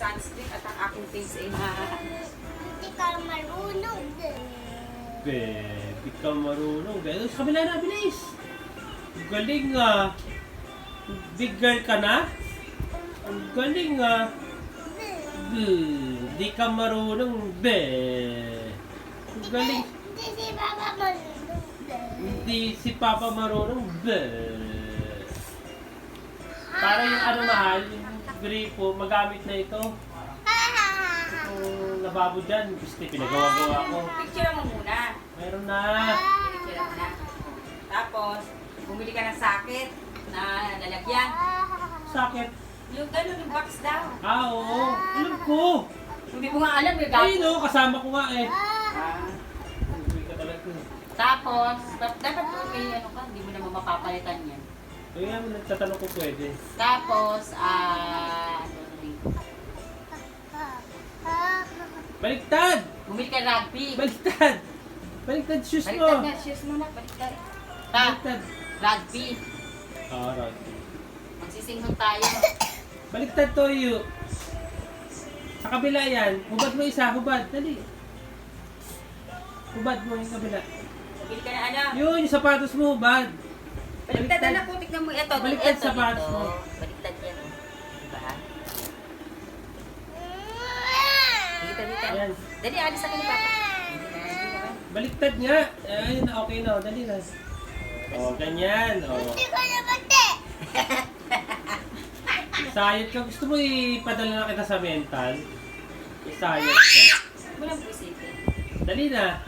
sunscreen at ang aking face ay Hindi ka marunong din. Di ka marunong. Ganun sa kabila na, bilis. Galing nga. Big girl ka na? Ang galing nga. Di ka marunong. Ang galing. Hindi si Papa marunong din. Hindi si Papa marunong. Para yung ano mahal, yung gripo, magamit na ito. Kung nababo dyan, gusto pinagawa-gawa ko. picture mo muna. Meron na. Picture mo na. Tapos, bumili ka ng sakit na lalagyan. Sakit. Yung gano'n, yung box daw. Oo. Alam ko. Hindi mo nga alam, eh. Ay no, kasama ko nga eh. Ah. Uwi ka talaga. Tapos, dapat po may ano ka, hindi mo naman mapapalitan yan. Kaya nga, nagtatanong ko pwede. Tapos, ano rin. Baliktad! Bumili ka rugby. Baliktad! Baliktad shoes mo! Baliktad na, shoes mo na, baliktad. Baliktad! Rugby. Right. Magsisinghot tayo. Baliktad toyo. Sa kabila yan. Hubad mo isa, hubad. Dali. Hubad mo yung kabila. Bumili ka na ano. Yun, yung sapatos mo, hubad. Baliktad na po, tignan mo ito. Baliktad Ito, sapatos dito. mo. Baliktad yan. Oh. Diba? Dito, dito. Ayan. Dali, alis sa ni Papa. Hindi na, hindi naman. Baliktad nga. Ayun, okay na. Dali na. O, ganyan. O. Hindi ko na bate. Sayot ka. Gusto mo ipadala na kita sa mental? Isayot ka. Huwag mo lang po isipin. Dali na.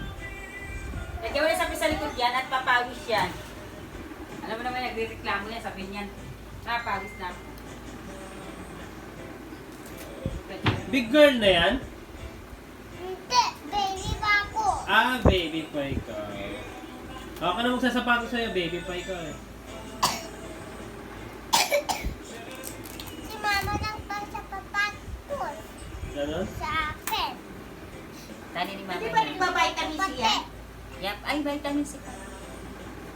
Lagyan mo na sa likod yan at papawis yan. Alam mo naman, nagre-reklamo yan, sabihin niyan, pawis na ako. Big girl na yan? Hindi, baby pa ako. Ah, baby pa ikaw. Ako ka na magsasapato sa'yo, baby pa ikaw eh. Si mama lang pa sa papatos. Ganon? Sa akin. Tani ni Mama. Di ba nagba-vitamin C yan? Yep, ay vitamin C.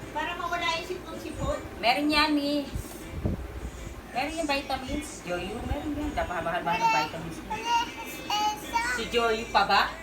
Para mawala yung sipon-sipon? Meron yan, Miss. Meron yung vitamins. Joyo, meron yan. Dapat mahal-mahal ng vitamins. Esa. Si Joyo pa ba?